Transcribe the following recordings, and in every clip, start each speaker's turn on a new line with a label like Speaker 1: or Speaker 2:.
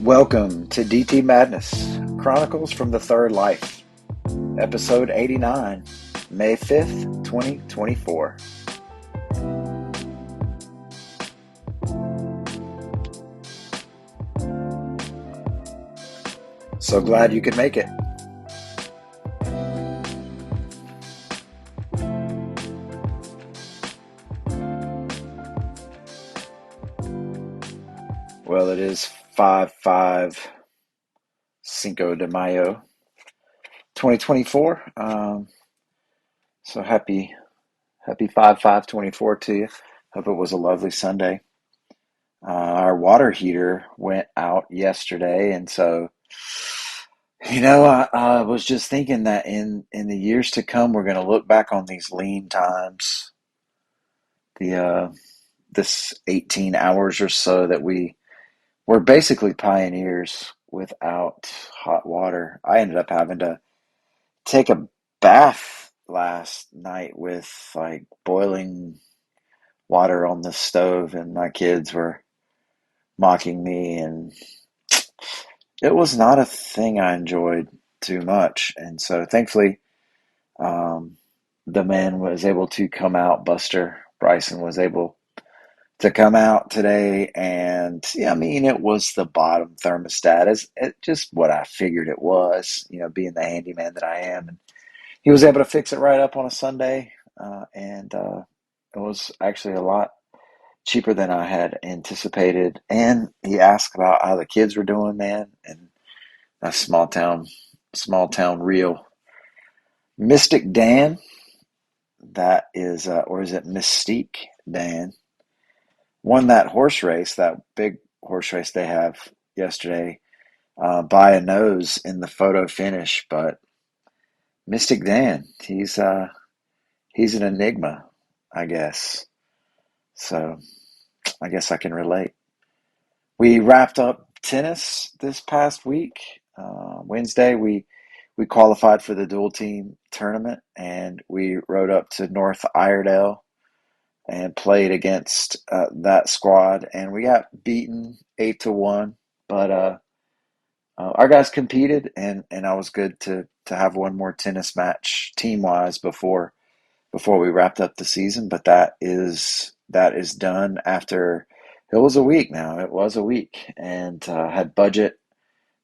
Speaker 1: Welcome to DT Madness, Chronicles from the Third Life, Episode 89, May 5th, 2024. So glad you could make it. Well, it is 5/5 Cinco de Mayo, 2024. So happy 5/5/24 to you. Hope it was a lovely Sunday. Our water heater went out yesterday, and so I was just thinking that in the years to come, we're going to look back on these lean times, the this 18 hours or so that we were basically pioneers without hot water. I ended up having to take a bath last night with like boiling water on the stove, and my kids were mocking me, and it was not a thing I enjoyed too much. And so thankfully, um, the man was able to come out. Buster Bryson was able to come out today, and yeah, I mean, it was the bottom thermostat, is it just what I figured it was, being the handyman that I am. And he was able to fix it right up on a Sunday, and it was actually a lot cheaper than I had anticipated. And he asked about how the kids were doing, man, and that small town real. Mystic Dan, that is, or is it Mystique Dan, won that horse race, that big horse race they have yesterday, by a nose in the photo finish. But Mystic Dan, he's an enigma, I guess. So I guess I can relate. We wrapped up tennis this past week. Wednesday, we qualified for the dual team tournament, and we rode up to North Iredale and played against that squad, and we got beaten 8-1. But our guys competed, and I was good to have one more tennis match team wise before we wrapped up the season. But that is done after it was a week now. It was a week, and had budget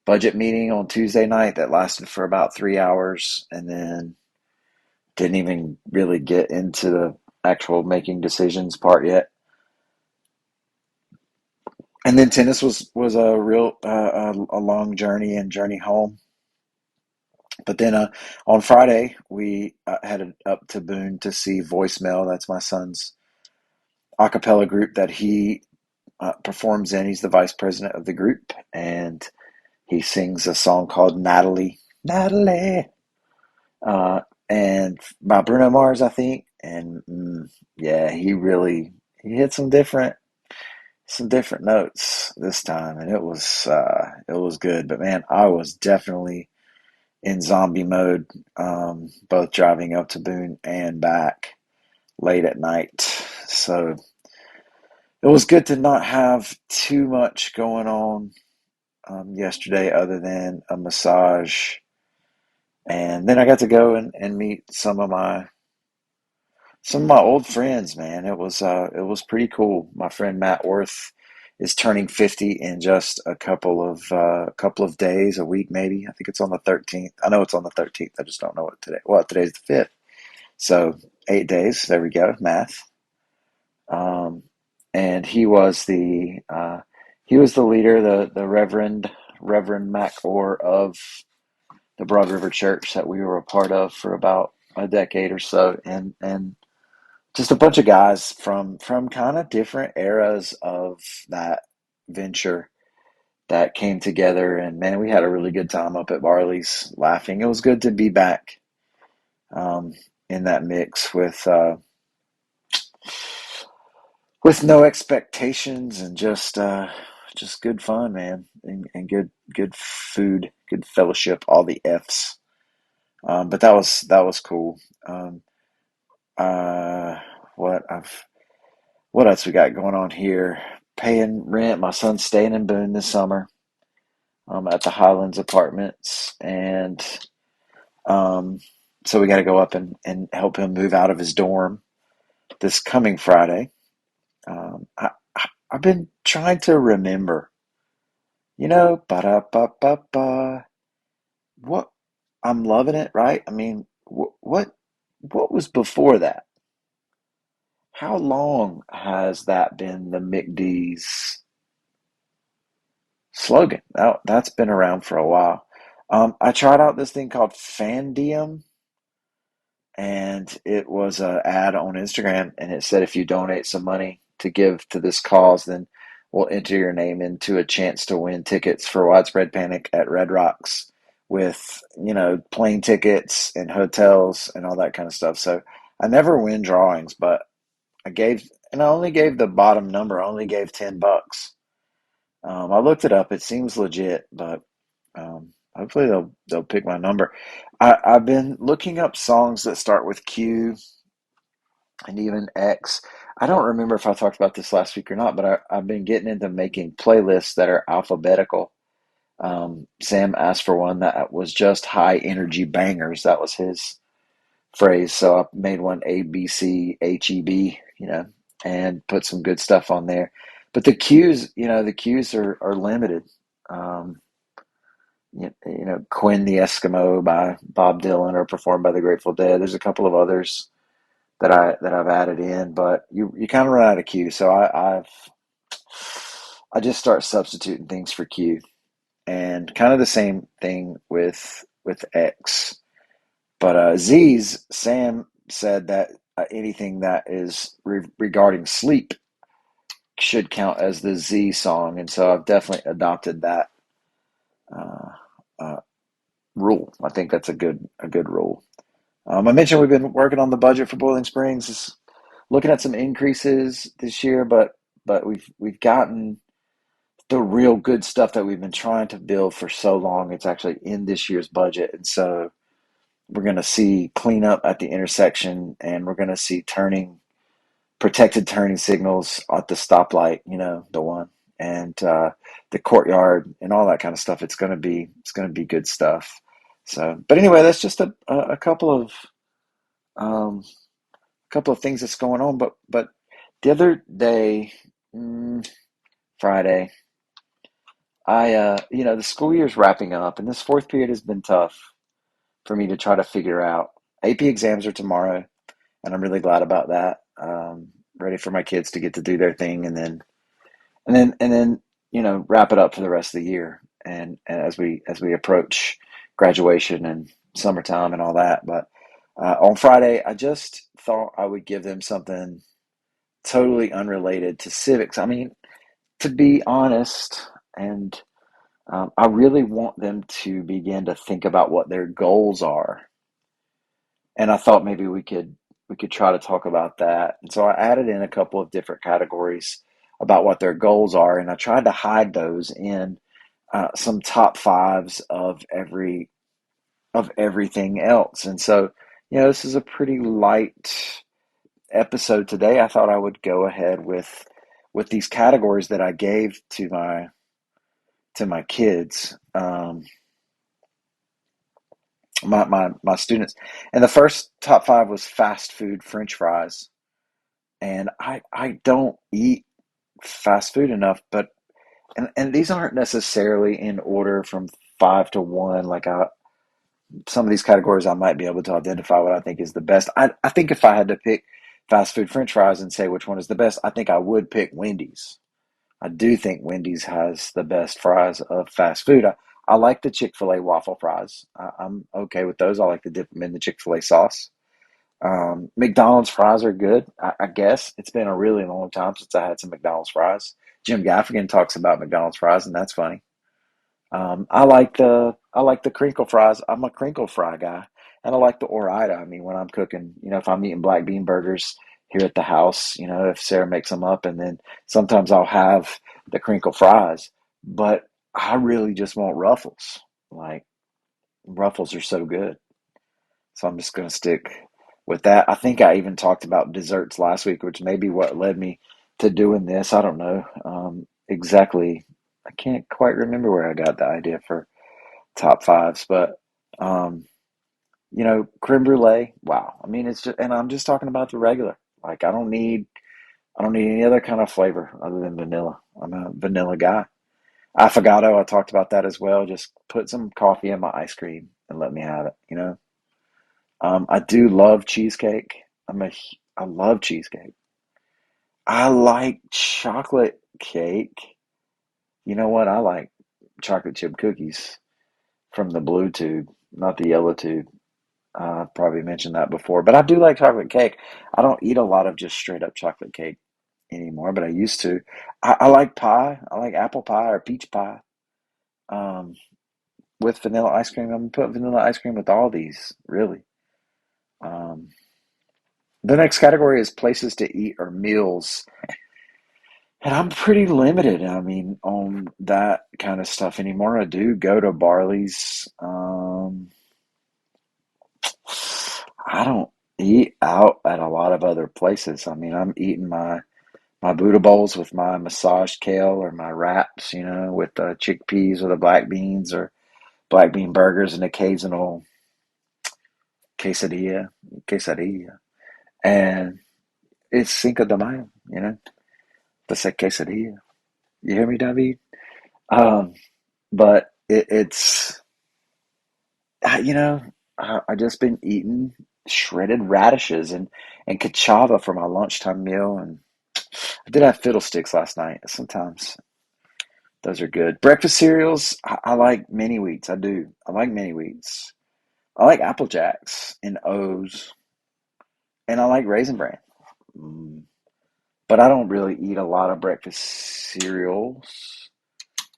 Speaker 1: meeting on Tuesday night that lasted for about 3 hours, and then didn't even really get into the actual making decisions part yet. And then tennis was a real a long journey home. But then on Friday we headed up to Boone to see Voicemail. That's my son's a cappella group that he performs in. He's the vice president of the group, and he sings a song called Natalie, Natalie, and by Bruno Mars, I think. And yeah, he hit some different notes this time, and it was good. But man, I was definitely in zombie mode, both driving up to Boone and back late at night. So it was good to not have too much going on yesterday, other than a massage, and then I got to go and meet some of my old friends, man. It was pretty cool. My friend Matt Orth is turning 50 in just a couple of days, a week maybe. I think it's on the 13th. I know it's on the 13th. I just don't know what today. Well, today's the 5th. So 8 days. There we go. Math. Um, and he was the leader, the Reverend Mac Orr of the Broad River Church that we were a part of for about a decade or so, and just a bunch of guys from kind of different eras of that venture that came together. And man, we had a really good time up at Barley's, laughing. It was good to be back, um, in that mix with no expectations, and just good fun, man, and good food, good fellowship, all the F's. But that was cool. Uh, what I've What else we got going on here? Paying rent. My son's staying in Boone this summer. at the Highlands Apartments, and um, so we got to go up and help him move out of his dorm this coming Friday. I've been trying to remember, ba da ba ba ba. What I'm loving it, right? I mean, what was before that? How long has that been the McD's slogan? That's been around for a while. I tried out this thing called Fandium, and it was an ad on Instagram, and it said if you donate some money to give to this cause, then we'll enter your name into a chance to win tickets for Widespread Panic at Red Rocks with, plane tickets and hotels and all that kind of stuff. So I never win drawings, but I only gave the bottom number, I only gave $10. I looked it up. It seems legit, but hopefully they'll pick my number. I've been looking up songs that start with Q and even X. I don't remember if I talked about this last week or not, but I've been getting into making playlists that are alphabetical. Sam asked for one that was just high energy bangers. That was his phrase. So I made one ABCHEB, and put some good stuff on there. But the cues are limited. Um, Quinn the Eskimo by Bob Dylan or performed by the Grateful Dead. There's a couple of others that I've added in, but you kind of run out of Q. So I just start substituting things for Q, and kind of the same thing with X. But Z's Sam said that anything that is regarding sleep should count as the Z song, and so I've definitely adopted that uh, uh, rule. I think that's a good rule. I mentioned we've been working on the budget for Boiling Springs, is looking at some increases this year, but we've gotten the real good stuff that we've been trying to build for so long. It's actually in this year's budget, and so we're going to see cleanup at the intersection, and we're going to see protected turning signals at the stoplight, the one, and the courtyard and all that kind of stuff. It's going to be good stuff. So, but anyway, that's just a um, couple of things that's going on. But the other day, mm, Friday, the school year's wrapping up, and this fourth period has been tough for me to try to figure out. AP exams are tomorrow, and I'm really glad about that. Ready for my kids to get to do their thing, and then wrap it up for the rest of the year, and as we approach graduation and summertime and all that. But on Friday, I just thought I would give them something totally unrelated to civics. I mean, to be honest, and I really want them to begin to think about what their goals are. And I thought maybe we could try to talk about that. And so I added in a couple of different categories about what their goals are, and I tried to hide those in some top fives of everything else. And so, this is a pretty light episode today. I thought I would go ahead with these categories that I gave to my kids, my students. And the first top five was fast food French fries. And I don't eat fast food enough, but and these aren't necessarily in order from five to one. Like some of these categories, I might be able to identify what I think is the best. I think if I had to pick fast food French fries and say which one is the best, I think I would pick Wendy's. I do think Wendy's has the best fries of fast food. I like the Chick-fil-A waffle fries. I'm okay with those. I like to dip them in the Chick-fil-A sauce. McDonald's fries are good. I guess it's been a really long time since I had some McDonald's fries. Jim Gaffigan talks about McDonald's fries, and that's funny. I like the crinkle fries. I'm a crinkle fry guy, and I like the Ore-Ida. I mean, when I'm cooking, if I'm eating black bean burgers here at the house, if Sarah makes them up, and then sometimes I'll have the crinkle fries. But I really just want Ruffles. Like Ruffles are so good, so I'm just gonna stick with that. I think I even talked about desserts last week, which may be what led me to doing this. I don't know exactly. I can't quite remember where I got the idea for top fives, but um, creme brulee. Wow. I mean, it's just, and I'm just talking about the regular. Like, I don't need any other kind of flavor other than vanilla. I'm a vanilla guy. Affogato, I talked about that as well. Just put some coffee in my ice cream and let me have it. I do love cheesecake. I love cheesecake. I like chocolate cake. You know what? I like chocolate chip cookies from the blue tube, not the yellow tube. I've probably mentioned that before, but I do like chocolate cake. I don't eat a lot of just straight up chocolate cake anymore, but I used to. I like pie. I like apple pie or peach pie um, with vanilla ice cream. I'm gonna put vanilla ice cream with all these, really. Um, the next category is places to eat or meals. And I'm pretty limited, I mean, on that kind of stuff anymore. I do go to Barley's. I don't eat out at a lot of other places. I mean, I'm eating my Buddha bowls with my massaged kale or my wraps, with the chickpeas or the black beans or black bean burgers and occasional quesadilla, quesadilla. And it's Cinco de Mayo, to say quesadilla. You hear me, David? Um, but it's you know, I just been eating shredded radishes and cachava for my lunchtime meal, and I did have fiddlesticks last night. Sometimes those are good. Breakfast cereals, I like mini wheats. I do. I like mini wheats. I like Apple Jacks and O's, and I like Raisin Bran. Mm, but I don't really eat a lot of breakfast cereals.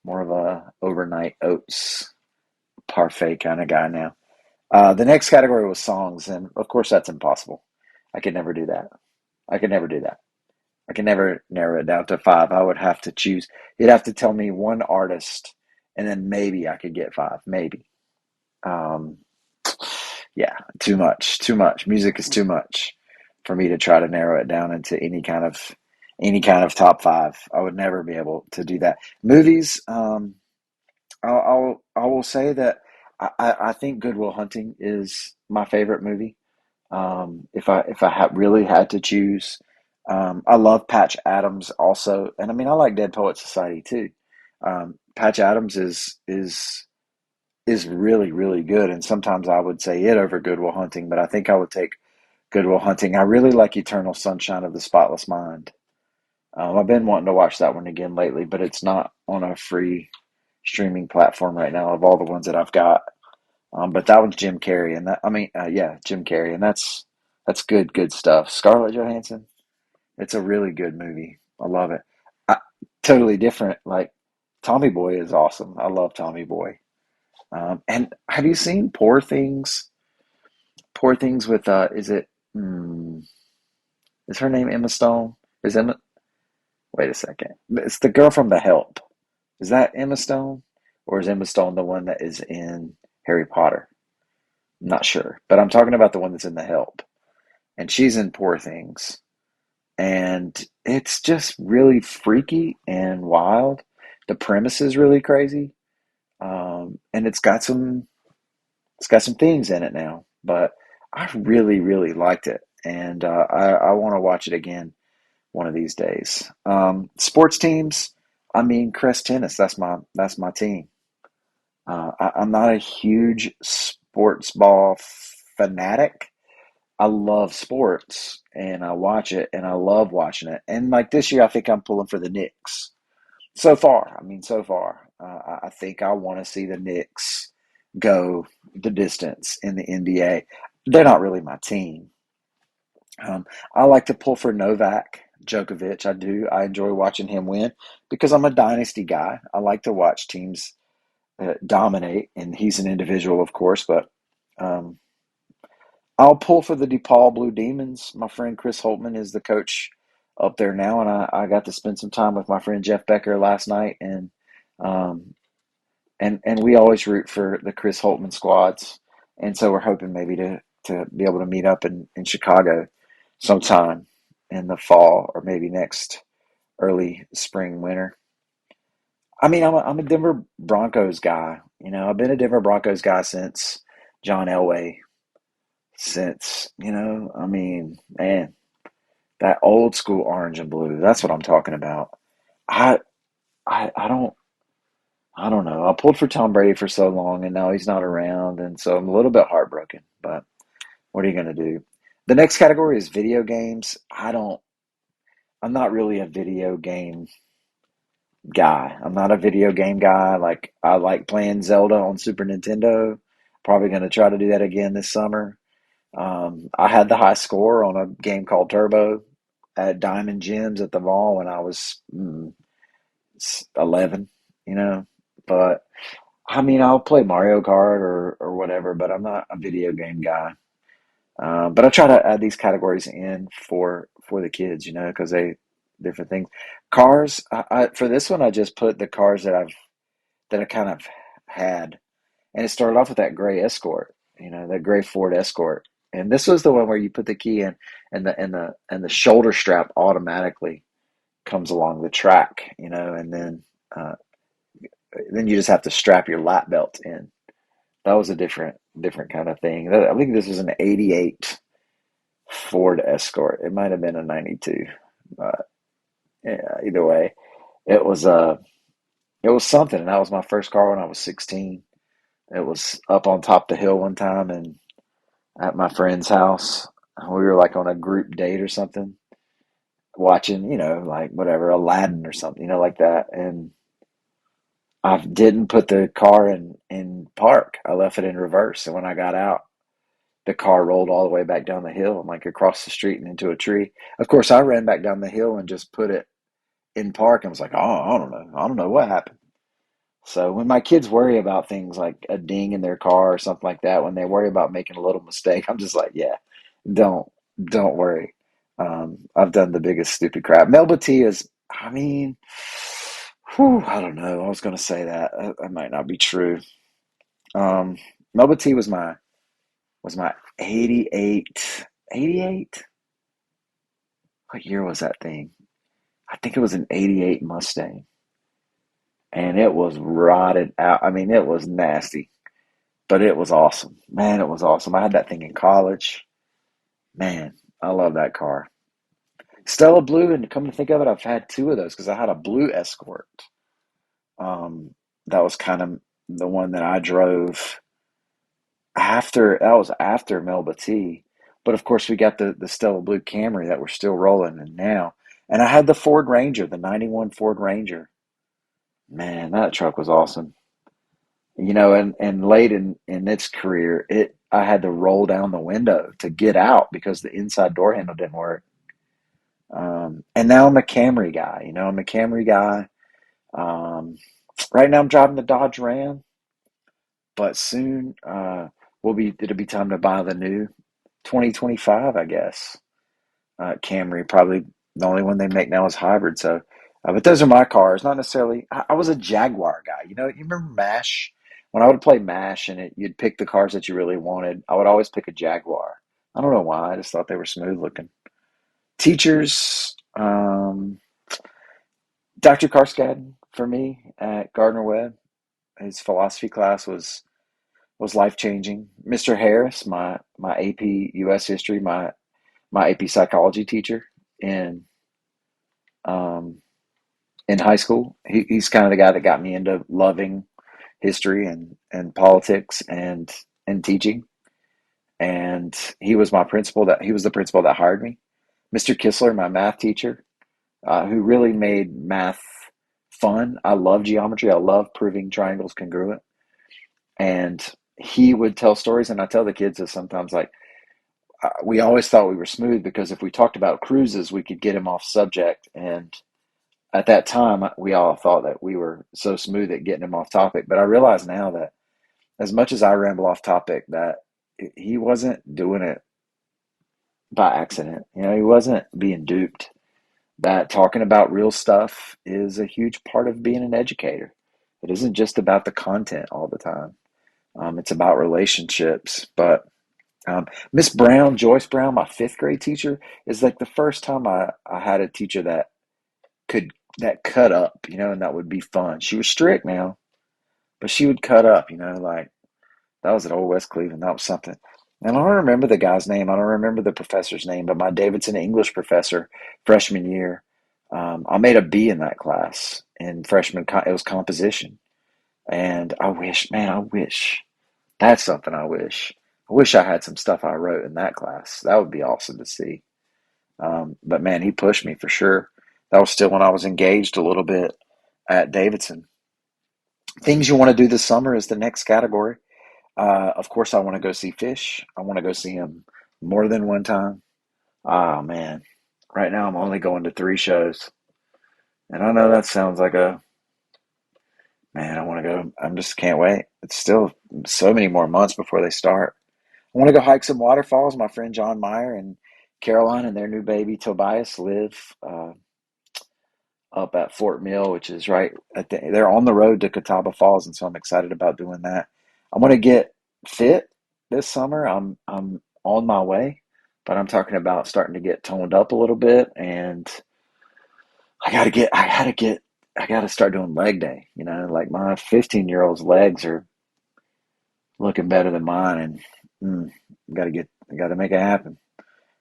Speaker 1: More of a overnight oats parfait kind of guy now. The next category was songs, and of course that's impossible. I could never do that. I could never do that. I can never narrow it down to five. I would have to choose. You'd have to tell me one artist, and then maybe I could get five. Maybe. Um, yeah, too much. Too much. Music is too much for me to try to narrow it down into any kind of top five. I would never be able to do that. Movies. I will say that I think Good Will Hunting is my favorite movie. If I really had to choose, I love Patch Adams also, and I mean I like Dead Poet Society too. Patch Adams is really really good, and sometimes I would say it over Good Will Hunting, but I think I would take Good Will Hunting. I really like Eternal Sunshine of the Spotless Mind. I've been wanting to watch that one again lately, but it's not on a free streaming platform right now of all the ones that I've got. But that one's Jim Carrey, and yeah, Jim Carrey, and that's good stuff. Scarlett Johansson, it's a really good movie. I love it. I, totally different. Like Tommy Boy is awesome. I love Tommy Boy. And have you seen Poor Things? Poor Things with is it? Is her name Emma Stone? Is Emma? Wait a second. It's the girl from The Help. Is that Emma Stone, or is Emma Stone the one that is in Harry Potter? I'm not sure, but I'm talking about the one that's in The Help, and she's in Poor Things, and it's just really freaky and wild. The premise is really crazy, and it's got some themes in it now, but I really really liked it, and I want to watch it again one of these days. Sports teams, I mean, Crest Tennis. That's my team. I'm not a huge sports ball fanatic. I love sports and I watch it and I love watching it. And like this year, I think I'm pulling for the Knicks. So far, I mean, so far, I think I want to see the Knicks go the distance in the NBA. They're not really my team. I like to pull for Novak Djokovic. I do. I enjoy watching him win because I'm a dynasty guy. I like to watch teams dominate, and he's an individual, of course, but um, I'll pull for the DePaul Blue Demons. My friend Chris Holtman is the coach up there now, and I got to spend some time with my friend Jeff Becker last night, um, and we always root for the Chris Holtman squads, and so we're hoping maybe to be able to meet up in Chicago sometime in the fall or maybe next early spring winter. I mean, I'm a Denver Broncos guy. You know, I've been a Denver Broncos guy since John Elway. Since, I mean, man, that old school orange and blue. That's what I'm talking about. I I don't know. I pulled for Tom Brady for so long, and now he's not around, and so I'm a little bit heartbroken. But what are you going to do? The next category is video games. I'm not really a video game guy. I'm not a video game guy. Like, I like playing Zelda on Super Nintendo. Probably going to try to do that again this summer. I had the high score on a game called Turbo at Diamond Gems at the mall when I was 11, you know. But I mean, I'll play Mario Kart or whatever, but I'm not a video game guy. But I try to add these categories in for the kids, because they different things. Cars. For this one, I just put the cars that I kind of had, and it started off with that gray Escort, that gray Ford Escort, and this was the one where you put the key in, and the shoulder strap automatically comes along the track, and then you just have to strap your lap belt in. That was a different kind of thing. I think this was an '88 Ford Escort. It might have been a '92, but yeah, either way, it was it was something. And that was my first car when I was 16. It was up on top of the hill one time and at my friend's house. We were like on a group date or something, watching, like whatever, Aladdin or something, like that. And I didn't put the car in park. I left it in reverse. And when I got out, the car rolled all the way back down the hill and like across the street and into a tree. Of course, I ran back down the hill and just put it in park and was like, oh, I don't know. I don't know what happened. So when my kids worry about things like a ding in their car or something like that, when they worry about making a little mistake, I'm just like, yeah, don't don't worry. I've done the biggest stupid crap. Melba T is, I mean, whew, I don't know. I was going to say that. That might not be true. Um, Melba T was my 88, 88. What year was that thing? I think it was an '88 Mustang, and it was rotted out. I mean, it was nasty. But it was awesome. Man, it was awesome. I had that thing in college. Man, I love that car. Stella Blue, and come to think of it, I've had two of those because I had a blue Escort. That was kind of the one that I drove that was after Melba T. But of course, we got the Stella Blue Camry that we're still rolling in now. And I had the Ford Ranger, the '91 Ford Ranger. Man, that truck was awesome. And late in its career, I had to roll down the window to get out because the inside door handle didn't work. And now I'm a Camry guy. I'm a Camry guy. Um, right now I'm driving the Dodge Ram, but soon it'll be time to buy the new 2025, I guess. Camry, probably the only one they make now is hybrid. So, but those are my cars. Not necessarily. I was a Jaguar guy. You remember Mash? When I would play Mash and you'd pick the cars that you really wanted, I would always pick a Jaguar. I don't know why. I just thought they were smooth looking. Teachers, Dr. Karskad for me at Gardner Webb. His philosophy class was life changing. Mr. Harris, my AP U.S. history, my AP psychology teacher in um, in high school. He's kind of the guy that got me into loving history and politics and teaching. And he was the principal that hired me. Mr. Kistler, my math teacher, who really made math fun. I love geometry. I love proving triangles congruent. And he would tell stories, and I tell the kids this sometimes, like, we always thought we were smooth because if we talked about cruises, we could get him off subject. And at that time, we all thought that we were so smooth at getting him off topic. But I realize now that as much as I ramble off topic, that he wasn't doing it by accident. He wasn't being duped. That talking about real stuff is a huge part of being an educator. It isn't just about the content all the time. It's about relationships. But Miss Brown, Joyce Brown, my fifth grade teacher, is like the first time I had a teacher that could that cut up, and that would be fun. She was strict now, but she would cut up, like that was at Old West Cleveland. That was something. And I don't remember the guy's name. I don't remember the professor's name, but my Davidson English professor, freshman year, I made a B in that class in freshman. It was composition, and I wish, man, I wish that's something. I wish I had some stuff I wrote in that class. That would be awesome to see. But man, he pushed me for sure. That was still when I was engaged a little bit at Davidson. Things you want to do this summer is the next category. Of course, I want to go see Fish. I want to go see him more than one time. Oh man, right now I'm only going to three shows, and I know that sounds like a man. I want to go. I just can't wait. It's still so many more months before they start. I want to go hike some waterfalls. My friend John Meyer and Caroline and their new baby Tobias live up at Fort Mill, which is right at they're on the road to Catawba Falls, and so I'm excited about doing that. I want to get fit this summer. I'm on my way, but I'm talking about starting to get toned up a little bit, and I gotta start doing leg day. Like my 15-year-old's legs are looking better than mine, and I gotta make it happen.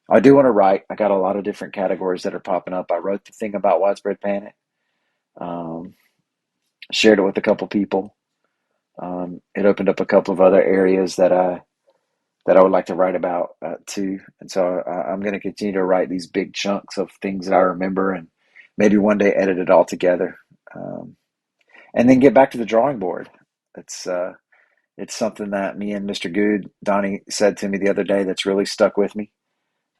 Speaker 1: I do want to write. I got a lot of different categories that are popping up. I wrote the thing about widespread panic. Um, Shared it with a couple people. It opened up a couple of other areas that I would like to write about too. And so I'm going to continue to write these big chunks of things that I remember, and maybe one day edit it all together, um, and then get back to the drawing board. It's uh, it's something that me and Mr. Good Donnie said to me the other day that's really stuck with me.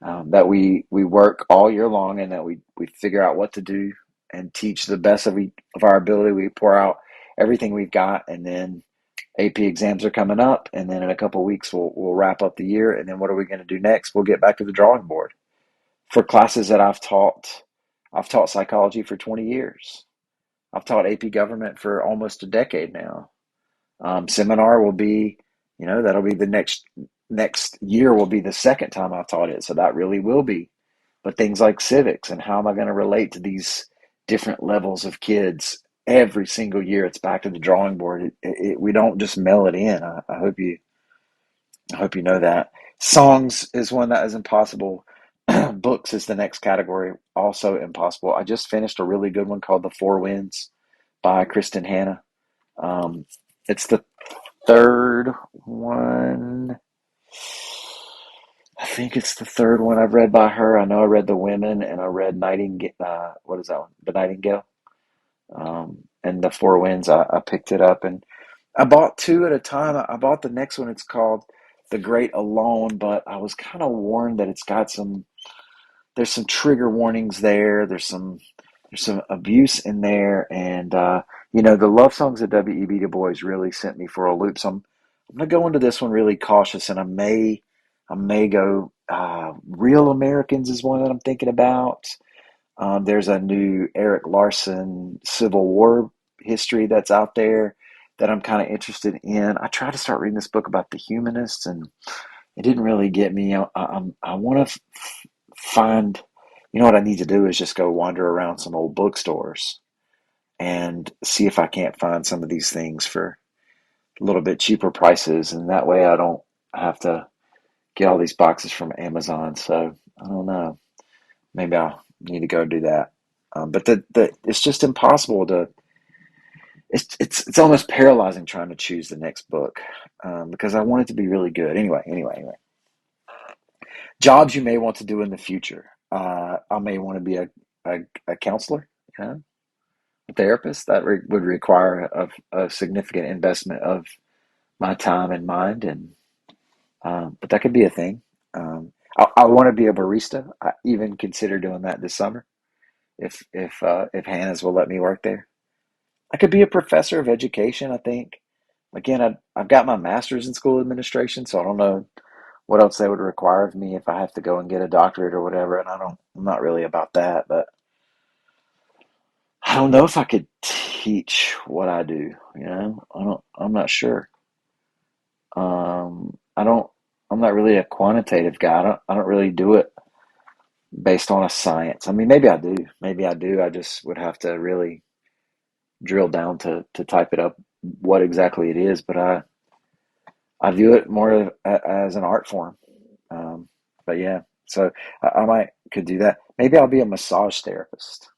Speaker 1: That we work all year long, and that we figure out what to do and teach the best of our ability. We pour out everything we've got, and then AP exams are coming up, and then in a couple of weeks we'll wrap up the year, and then what are we going to do next? We'll get back to the drawing board for classes that I've taught. I've taught psychology for 20 years. I've taught AP government for almost a decade now. Seminar will be, that'll be the next year will be the second time I've taught it, so that really will be. But things like civics and how am I going to relate to these different levels of kids every single year? It's back to the drawing board. We don't just mail it in. I hope you know that. Songs is one that is impossible. Books is the next category, also impossible. I just finished a really good one called The Four Winds by Kristen Hanna. Um, it's the third one. I think it's the third one I've read by her. I know I read The Women and I read Nightingale. What is that one? The Nightingale. And The Four Winds. I picked it up and I bought two at a time. I bought the next one. It's called The Great Alone, but I was kind of warned that there's some trigger warnings there. There's some abuse in there, and the love songs of W.E.B. Du Bois really sent me for a loop. So I'm gonna go into this one really cautious, and I may go. Real Americans is one that I'm thinking about. There's a new Eric Larson Civil War history that's out there that I'm kind of interested in. I tried to start reading this book about the humanists, and it didn't really get me. I want to find, what I need to do is just go wander around some old bookstores and see if I can't find some of these things for a little bit cheaper prices, and that way I don't have to get all these boxes from Amazon. So I don't know. Maybe I'll need to go do that. But the it's just impossible to. It's almost paralyzing trying to choose the next book because I want it to be really good. Anyway. Jobs you may want to do in the future. I may want to be a counselor, a therapist. That would require a significant investment of my time and mind, and but that could be a thing. I want to be a barista. I even consider doing that this summer if Hannah's will let me work there. I could be a professor of education. I think. Again, I've got my master's in school administration, so I don't know what else they would require of me if I have to go and get a doctorate or whatever. And I'm not really about that, but I don't know if I could teach what I do. I'm not sure. I don't, I'm not really a quantitative guy. I don't really do it. based on a science. I mean, maybe I do. Maybe I do. I just would have to really drill down to type it up what exactly it is. But I view it more as an art form. Um, but yeah, so I might could do that. Maybe I'll be a massage therapist.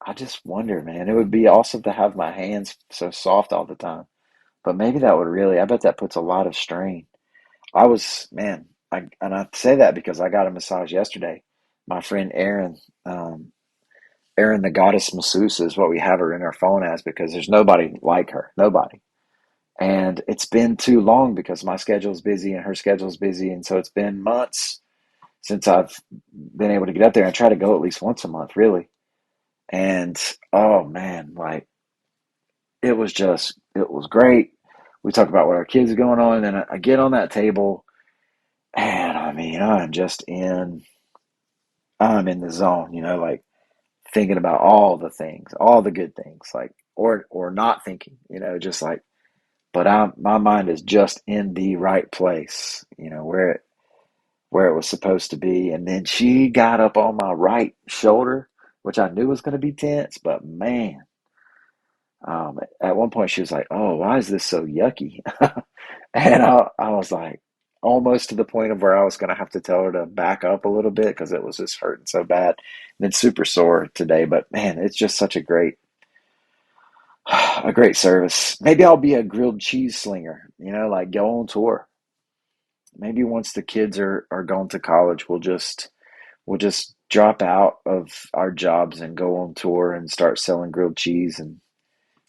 Speaker 1: I just wonder, man. It would be awesome to have my hands so soft all the time. But maybe that would really, I bet that puts a lot of strain. Man, and I say that because I got a massage yesterday. My friend Erin, um, Erin the goddess masseuse is what we have her in our phone as because there's nobody like her. Nobody. And it's been too long because my schedule's busy and her schedule's busy. And so it's been months since I've been able to get up there and try to go at least once a month, really. And oh man, like it was great. We talk about what our kids are going on, and then I get on that table, and I mean, I'm in the zone, like thinking about all the things, all the good things, like or not thinking, just like, but my mind is just in the right place, where it was supposed to be. And then she got up on my right shoulder, which I knew was going to be tense, but man, at one point she was like, "Oh, why is this so yucky?" And I was like, almost to the point of where I was going to have to tell her to back up a little bit because it was just hurting so bad. And it's super sore today, but man, it's just such a great service. Maybe I'll be a grilled cheese slinger, like go on tour. Maybe once the kids are going to college, we'll just drop out of our jobs and go on tour and start selling grilled cheese and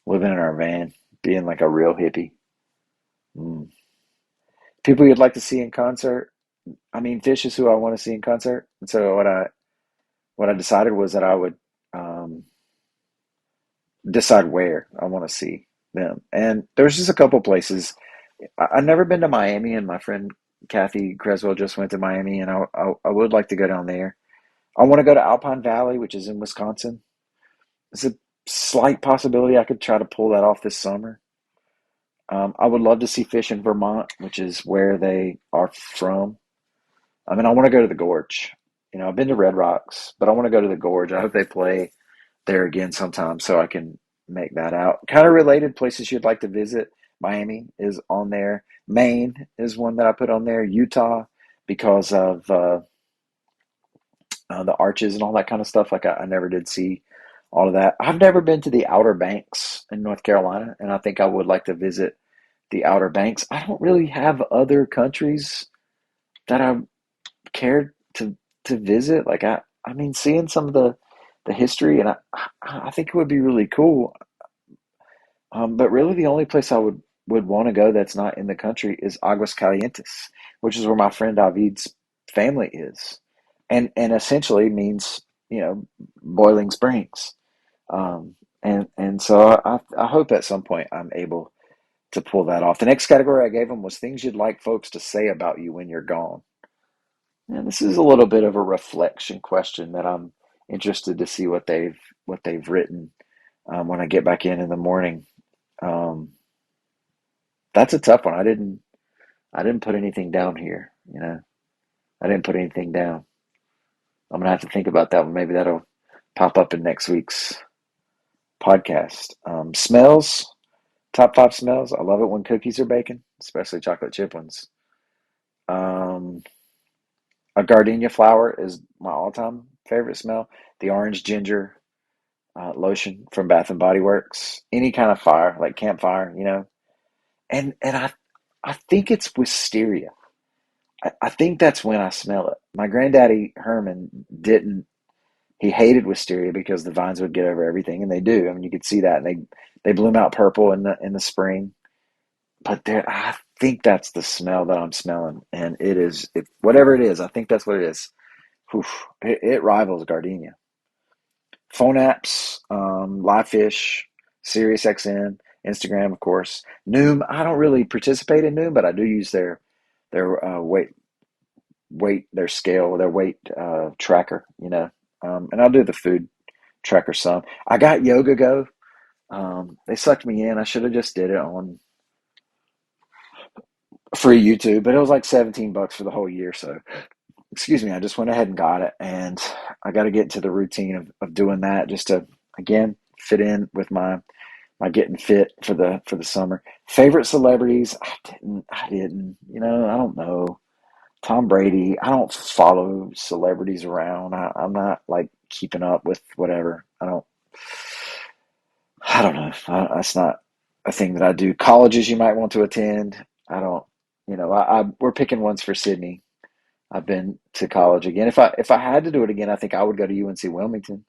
Speaker 1: living in our van, being like a real hippie. Mm. People you'd like to see in concert. I mean, Fish is who I want to see in concert. And so what I decided was that I would um, decide where I want to see them. And there's just a couple places. I've never been to Miami, and my friend Kathy Creswell just went to Miami, and I would like to go down there. I want to go to Alpine Valley, which is in Wisconsin. It's a slight possibility I could try to pull that off this summer. I would love to see Fish in Vermont, which is where they are from. I mean, I want to go to the Gorge. I've been to Red Rocks, but I want to go to the Gorge. I hope they play there again sometime so I can make that out. Kind of related places you'd like to visit. Miami is on there. Maine is one that I put on there. Utah, because of the arches and all that kind of stuff. Like I never did see all of that. I've never been to the Outer Banks in North Carolina, and I think I would like to visit the Outer Banks. I don't really have other countries that I cared to visit. Like I mean, seeing some of the history, and I think it would be really cool. But really, the only place I would want to go that's not in the country is Aguas Calientes, which is where my friend David's family is, and essentially means boiling springs. And so I hope at some point I'm able to pull that off. The next category I gave them was things you'd like folks to say about you when you're gone. And this is a little bit of a reflection question that I'm interested to see what they've written when I get back in the morning. Um, that's a tough one. I didn't put anything down here. I didn't put anything down. I'm gonna have to think about that one. Maybe that'll pop up in next week's podcast. Smells, top five smells. I love it when cookies are baking, especially chocolate chip ones. Um, a gardenia flower is my all-time favorite smell. The orange ginger lotion from Bath and Body Works. Any kind of fire, like campfire, and I think it's wisteria. I think that's when I smell it. My granddaddy Herman didn't. He hated wisteria because the vines would get over everything, and they do. I mean, you could see that, and they bloom out purple in the spring. But I think that's the smell that I'm smelling, and whatever it is. I think that's what it is. Whew, it rivals gardenia. Phone apps, Livefish, SiriusXM, Instagram, of course. Noom. I don't really participate in Noom, but I do use their their scale, their weight tracker. And I'll do the food tracker some. I got Yoga Go. They sucked me in. I should have just did it on free YouTube, but it was like $17 for the whole year, so excuse me, I just went ahead and got it, and I got to get into the routine of doing that just to again fit in with my getting fit for the summer. Favorite celebrities? I didn't. I don't know. Tom Brady. I don't follow celebrities around. I'm not like keeping up with whatever. I don't know. That's not a thing that I do. Colleges you might want to attend. I don't. We're picking ones for Sydney. I've been to college again. If I had to do it again, I think I would go to UNC Wilmington.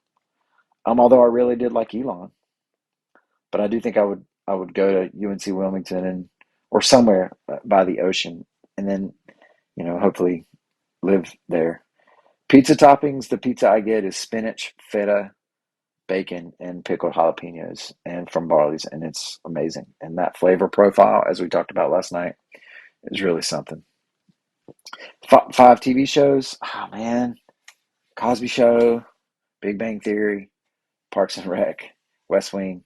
Speaker 1: Although I really did like Elon, but I do think I would go to UNC Wilmington and or somewhere by the ocean, and then hopefully live there. Pizza toppings. The pizza I get is spinach, feta, bacon, and pickled jalapenos, and from Barley's, and it's amazing. And that flavor profile, as we talked about last night, is really something. Five TV shows. Oh man, Cosby Show, Big Bang Theory, Parks and Rec, West Wing.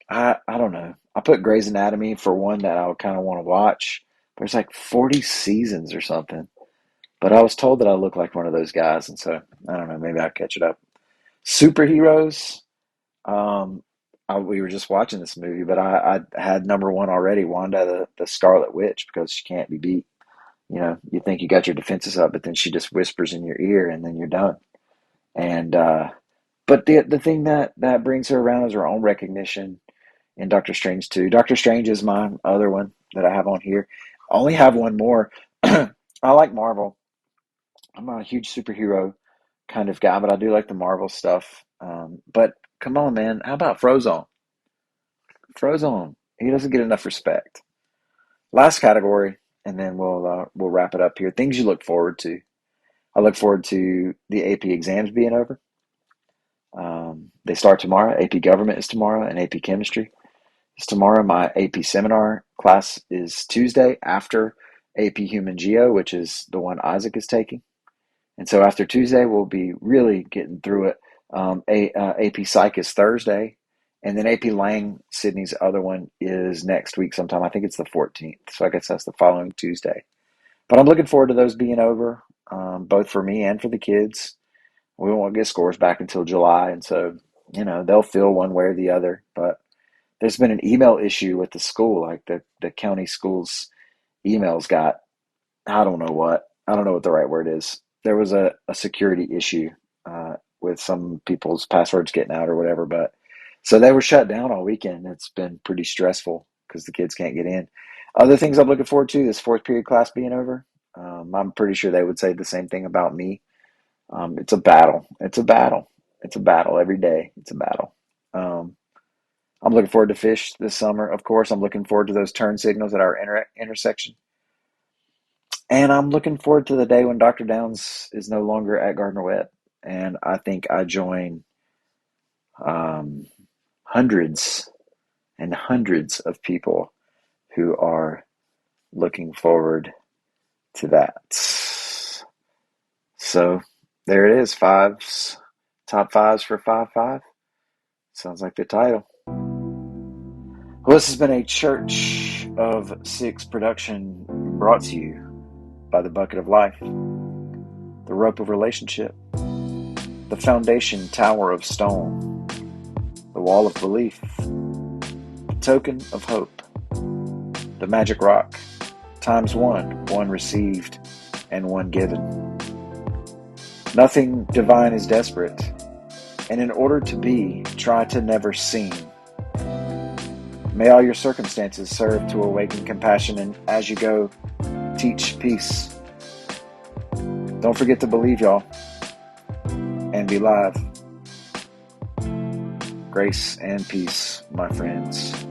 Speaker 1: I don't know. I put Grey's Anatomy for one that I would kind of want to watch. There's like 40 seasons or something. But I was told that I look like one of those guys, and so I don't know. Maybe I'll catch it up. Superheroes. Um, we were just watching this movie, but I had number one already, Wanda the Scarlet Witch, because she can't be beat. You think you got your defenses up, but then she just whispers in your ear, and then you're done. And but the thing that brings her around is her own recognition in Doctor Strange too. Doctor Strange is my other one that I have on here. I only have one more. I like Marvel. I'm not a huge superhero kind of guy, but I do like the Marvel stuff. But come on, man, how about Frozone? Frozone, he doesn't get enough respect. Last category, and then we'll wrap it up here. Things you look forward to. I look forward to the AP exams being over. They start tomorrow. AP Government is tomorrow, and AP Chemistry is tomorrow. My AP Seminar class is Tuesday after AP Human Geo, which is the one Isaac is taking. And so after Tuesday, we'll be really getting through it. AP Psych is Thursday, and then AP Lang, Sydney's other one, is next week sometime. I think it's the 14th. So I guess that's the following Tuesday. But I'm looking forward to those being over, both for me and for the kids. We won't get scores back until July, and so they'll feel one way or the other. But there's been an email issue with the school, like the county schools emails got, I don't know what the right word is. There was a security issue with some people's passwords getting out or whatever, but so they were shut down all weekend. It's been pretty stressful because the kids can't get in. Other things I'm looking forward to, this fourth period class being over. I'm pretty sure they would say the same thing about me. It's a battle. It's a battle. It's a battle every day. It's a battle. Um, I'm looking forward to fish this summer. Of course, I'm looking forward to those turn signals at our intersection. And I'm looking forward to the day when Dr. Downs is no longer at Gardner Webb. And I think I join um, hundreds and hundreds of people who are looking forward to that. So there it is, fives, top fives for 5-5. Sounds like the title. Well, this has been a Church of Six production brought to you by the Bucket of Life, the Rope of Relationship, the Foundation Tower of Stone, the Wall of Belief, the Token of Hope, the Magic Rock, times one received and one given. Nothing divine is desperate, and in order to be, try to never seem. May all your circumstances serve to awaken compassion, and as you go, teach peace. Don't forget to believe, y'all, and be live. Grace and peace, my friends.